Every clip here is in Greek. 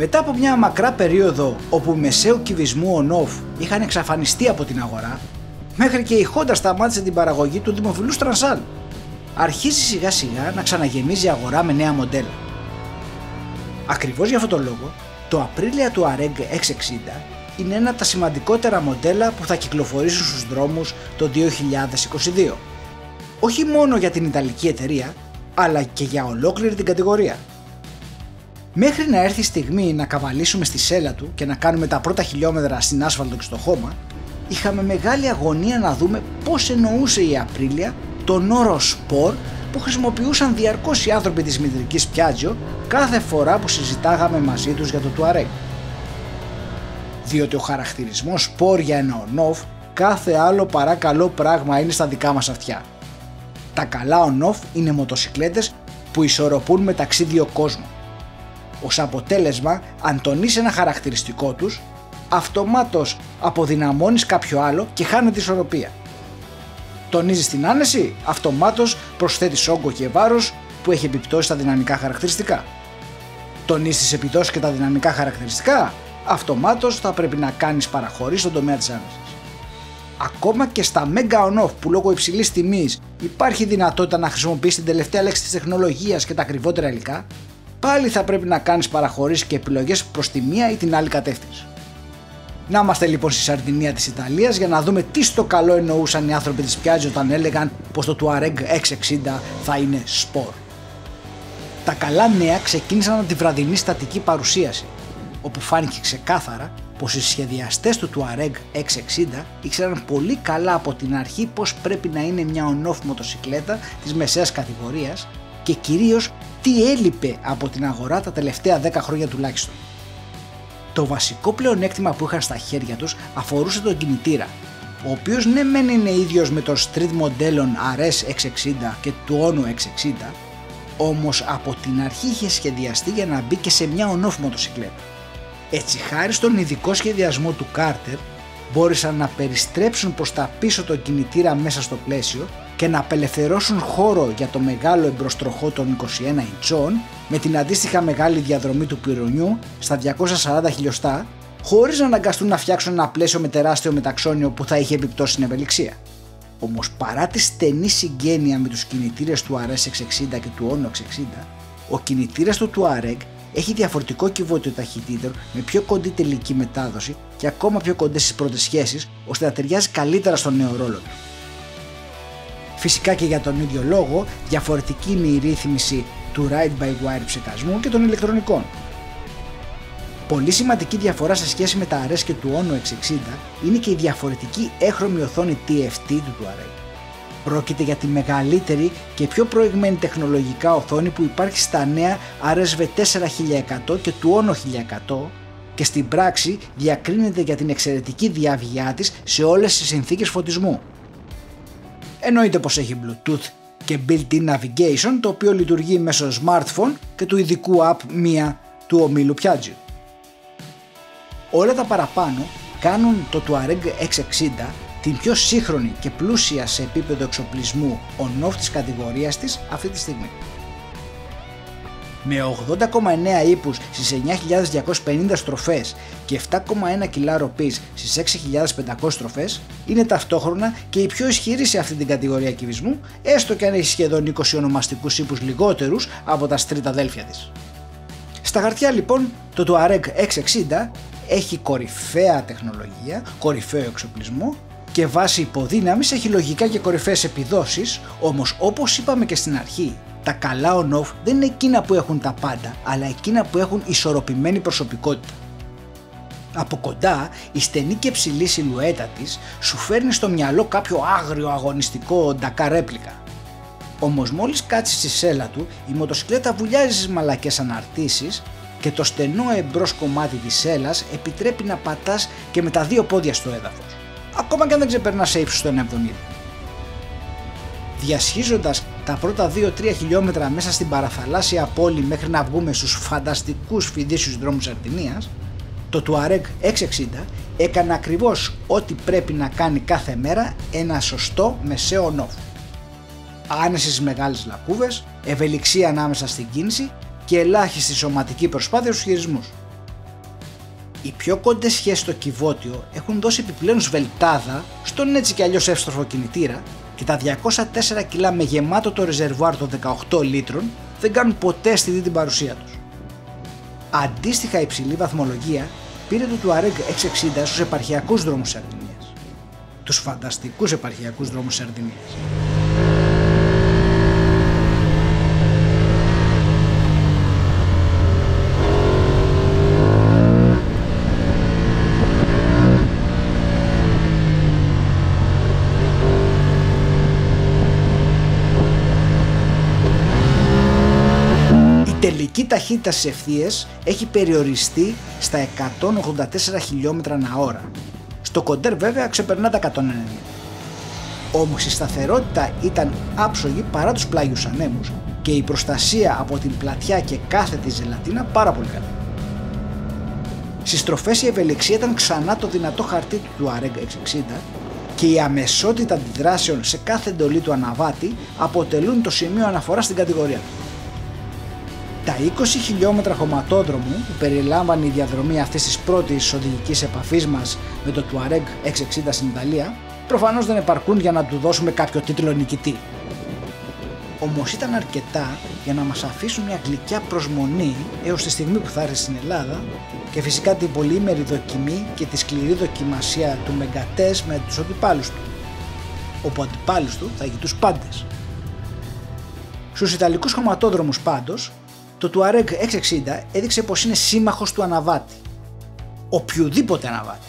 Μετά από μια μακρά περίοδο όπου μεσαίου κυβισμού on-off είχαν εξαφανιστεί από την αγορά, μέχρι και η Honda σταμάτησε την παραγωγή του δημοφιλούς Transall, αρχίζει σιγά σιγά να ξαναγεμίζει η αγορά με νέα μοντέλα. Ακριβώς για αυτόν τον λόγο, το Aprilia Touareg 660 είναι ένα από τα σημαντικότερα μοντέλα που θα κυκλοφορήσουν στους δρόμους το 2022. Όχι μόνο για την Ιταλική εταιρεία, αλλά και για ολόκληρη την κατηγορία. Μέχρι να έρθει η στιγμή να καβαλήσουμε στη σέλα του και να κάνουμε τα πρώτα χιλιόμετρα στην άσφαλτο και στο χώμα, είχαμε μεγάλη αγωνία να δούμε πώς εννοούσε η Aprilia τον όρο Sport που χρησιμοποιούσαν διαρκώς οι άνθρωποι της μητρικής Piaggio κάθε φορά που συζητάγαμε μαζί τους για το Touareg. Διότι ο χαρακτηρισμός Sport για ένα on-off κάθε άλλο παρά καλό πράγμα είναι στα δικά μας αυτιά. Τα καλά on-off είναι μοτοσικλέτες που ισορροπούν μεταξύ δύο κόσμων. Ως αποτέλεσμα, αν τονίσεις ένα χαρακτηριστικό τους, αυτομάτως αποδυναμώνεις κάποιο άλλο και χάνεται η ισορροπία. Τονίζεις την άνεση, αυτομάτως προσθέτεις όγκο και βάρος που έχει επιπτώσει στα δυναμικά χαρακτηριστικά. Τονίζεις τις επιδόσεις και τα δυναμικά χαρακτηριστικά, αυτομάτως θα πρέπει να κάνεις παραχωρήσεις στον τομέα της άνεσης. Ακόμα και στα Mega On-Off που λόγω υψηλής τιμής υπάρχει δυνατότητα να χρησιμοποιήσεις την τελευταία λέξη της τεχνολογίας και τα ακριβότερα υλικά, πάλι θα πρέπει να κάνεις παραχωρήσεις και επιλογές προς τη μία ή την άλλη κατεύθυνση. Να είμαστε λοιπόν στη Σαρδινία της Ιταλίας για να δούμε τι στο καλό εννοούσαν οι άνθρωποι της Piaggio όταν έλεγαν πως το Touareg 660 θα είναι Sport. Τα καλά νέα ξεκίνησαν από τη βραδινή στατική παρουσίαση, όπου φάνηκε ξεκάθαρα πως οι σχεδιαστές του Touareg 660 ήξεραν πολύ καλά από την αρχή πως πρέπει να είναι μια on-off μοτοσικλέτα της μεσαίας κατηγορίας και κυρίως τι έλειπε από την αγορά τα τελευταία 10 χρόνια τουλάχιστον. Το βασικό πλεονέκτημα που είχαν στα χέρια τους αφορούσε τον κινητήρα, ο οποίος ναι μεν είναι ίδιος με των street μοντέλων RS 660 και του Ono 660, όμως από την αρχή είχε σχεδιαστεί για να μπει και σε μια on-off μοτοσικλέτα. Έτσι, χάρη στον ειδικό σχεδιασμό του Carter, μπόρεσαν να περιστρέψουν προς τα πίσω τον κινητήρα μέσα στο πλαίσιο και να απελευθερώσουν χώρο για το μεγάλο εμπροστροχό των 21 ιντσών με την αντίστοιχα μεγάλη διαδρομή του πυρονιού στα 240 χιλιοστά, χωρίς να αναγκαστούν να φτιάξουν ένα πλαίσιο με τεράστιο μεταξώνιο που θα είχε επιπτώσει στην ευελιξία. Όμως παρά τη στενή συγγένεια με τους κινητήρες του RS 660 και του Ono 660, ο κινητήρας του Touareg έχει διαφορετικό κυβότιο ταχυτήτων με πιο κοντή τελική μετάδοση και ακόμα πιο κοντές στις πρώτες σχέσεις, ώστε να ταιριάζει καλύτερα στον νέο ρόλο του. Φυσικά και για τον ίδιο λόγο, διαφορετική είναι η ρύθμιση του ride-by-wire ψεκασμού και των ηλεκτρονικών. Πολύ σημαντική διαφορά σε σχέση με τα RS και του Ono 660 είναι και η διαφορετική έχρωμη οθόνη TFT του Touareg. Πρόκειται για τη μεγαλύτερη και πιο προηγμένη τεχνολογικά οθόνη που υπάρχει στα νέα RSV4 1100 και του Ono 1100 και στην πράξη διακρίνεται για την εξαιρετική διάβγειά της σε όλες τις συνθήκες φωτισμού. Εννοείται πως έχει Bluetooth και built-in navigation, το οποίο λειτουργεί μέσω smartphone και του ειδικού app Mia του ομίλου Piaggio. Όλα τα παραπάνω κάνουν το Touareg 660 την πιο σύγχρονη και πλούσια σε επίπεδο εξοπλισμού on-off της κατηγορίας της αυτή τη στιγμή. Με 80,9 ύπους στις 9.250 στροφές και 7,1 κιλά ροπής στις 6.500 στροφές, είναι ταυτόχρονα και η πιο ισχυρή σε αυτή την κατηγορία κυβισμού, έστω και αν έχει σχεδόν 20 ονομαστικούς ύπους λιγότερους από τα street αδέλφια της. Στα χαρτιά λοιπόν το Touareg 660 έχει κορυφαία τεχνολογία, κορυφαίο εξοπλισμό και βάσει υποδύναμης έχει λογικά και κορυφαίες επιδόσεις, όμως όπως είπαμε και στην αρχή, τα καλά on-off δεν είναι εκείνα που έχουν τα πάντα, αλλά εκείνα που έχουν ισορροπημένη προσωπικότητα. Από κοντά, η στενή και ψηλή σιλουέτα της σου φέρνει στο μυαλό κάποιο άγριο αγωνιστικό Dakar ρέπλικα. Όμως μόλις κάτσεις στη σέλα του, η μοτοσικλέτα βουλιάζει στις μαλακές αναρτήσεις και το στενό εμπρός κομμάτι της σέλας επιτρέπει να πατάς και με τα δύο πόδια στο έδαφος, ακόμα και αν δεν ξεπερνάς σε ύψος των 70. Διασχίζοντας τα πρώτα 2-3 χιλιόμετρα μέσα στην παραθαλάσσια πόλη μέχρι να βγούμε στους φανταστικούς φιδίσιους δρόμους Σαρδινίας, το Touareg 660 έκανε ακριβώς ό,τι πρέπει να κάνει κάθε μέρα ένα σωστό μεσαίο on-off. Άνεση στις μεγάλες λακκούβες, ευελιξία ανάμεσα στην κίνηση και ελάχιστη σωματική προσπάθεια στους χειρισμούς. Οι πιο κοντές σχέσεις στο κυβότιο έχουν δώσει επιπλέον σβελτάδα στον έτσι κι αλλιώς εύστροφο κινητήρα και τα 204 κιλά με γεμάτο το ρεζερβουάρ των 18 λίτρων δεν κάνουν ποτέ αισθητή την παρουσία τους. Αντίστοιχα υψηλή βαθμολογία πήρε το Touareg 660 στους επαρχιακούς δρόμους Σαρδινίας. Τους φανταστικούς επαρχιακούς δρόμους Σαρδινίας. Η τελική ταχύτητα στις ευθείες έχει περιοριστεί στα 184 χιλιόμετρα ανά ώρα. Στο κοντέρ βέβαια ξεπερνά τα 190. Όμως η σταθερότητα ήταν άψογη παρά τους πλάγιους ανέμους και η προστασία από την πλατιά και κάθετη ζελατίνα πάρα πολύ καλή. Στις στροφές η ευελιξία ήταν ξανά το δυνατό χαρτί του Touareg 660 και η αμεσότητα αντιδράσεων σε κάθε εντολή του αναβάτη αποτελούν το σημείο αναφοράς στην κατηγορία του. Τα 20 χιλιόμετρα χωματόδρομου που περιλάμβανε η διαδρομή αυτής της πρώτης οδηγικής επαφής μας με το Touareg 660 στην Ιταλία προφανώς δεν επαρκούν για να του δώσουμε κάποιο τίτλο νικητή. Όμως ήταν αρκετά για να μας αφήσουν μια γλυκιά προσμονή έως τη στιγμή που θα έρθει στην Ελλάδα και φυσικά την πολυήμερη δοκιμή και τη σκληρή δοκιμασία του Μεγκατές με τους αντιπάλους του, όπου ο αντιπάλους του θα έχει τους πάντες. Στους Ιταλικούς χωματόδρομους πάντως, το Touareg 660 έδειξε πως είναι σύμμαχος του αναβάτη. Οποιουδήποτε αναβάτη.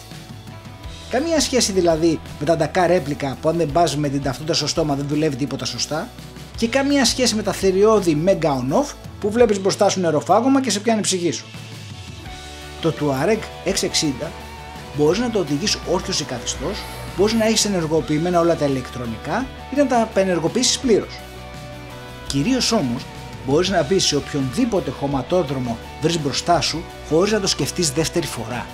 Καμία σχέση δηλαδή με τα Dakar ρέπλικα που αν δεν πας με την ταυτότητα στο στόμα δεν δουλεύει τίποτα σωστά και καμία σχέση με τα θηριώδη Mega On-Off που βλέπεις μπροστά σου νεροφάγωμα και σε πιάνει η ψυχή σου. Το Touareg 660 μπορείς να το οδηγείς όρθιος ή καθιστός, μπορείς να έχεις ενεργοποιημένα όλα τα ηλεκτρονικά ή να τα απενεργοποιήσεις πλήρως. Κυρίως όμως μπορείς να μπεις σε οποιονδήποτε χωματόδρομο βρεις μπροστά σου χωρίς να το σκεφτείς δεύτερη φορά,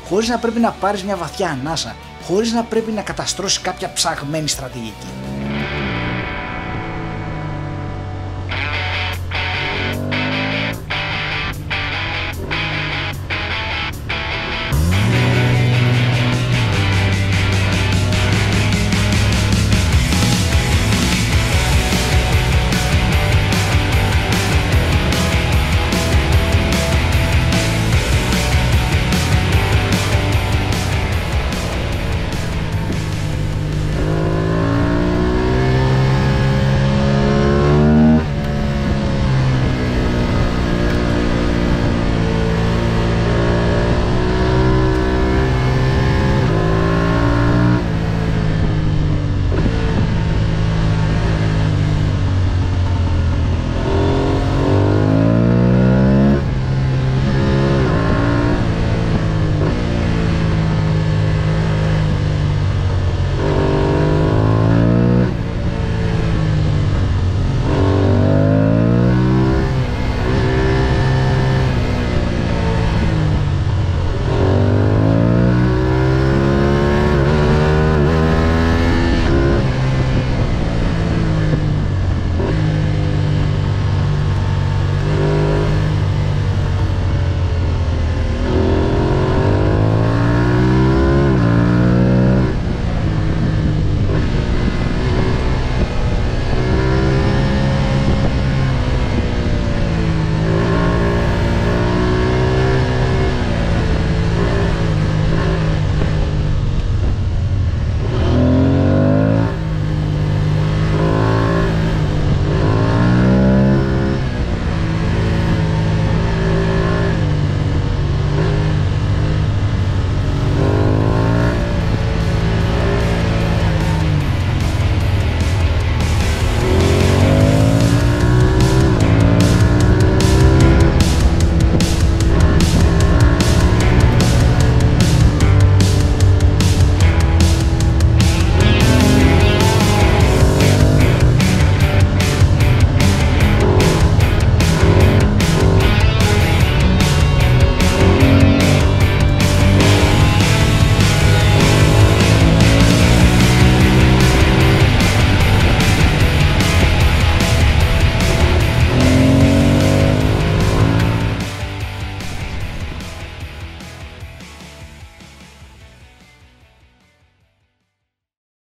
χωρίς να πρέπει να πάρεις μια βαθιά ανάσα, χωρίς να πρέπει να καταστρώσεις κάποια ψαγμένη στρατηγική.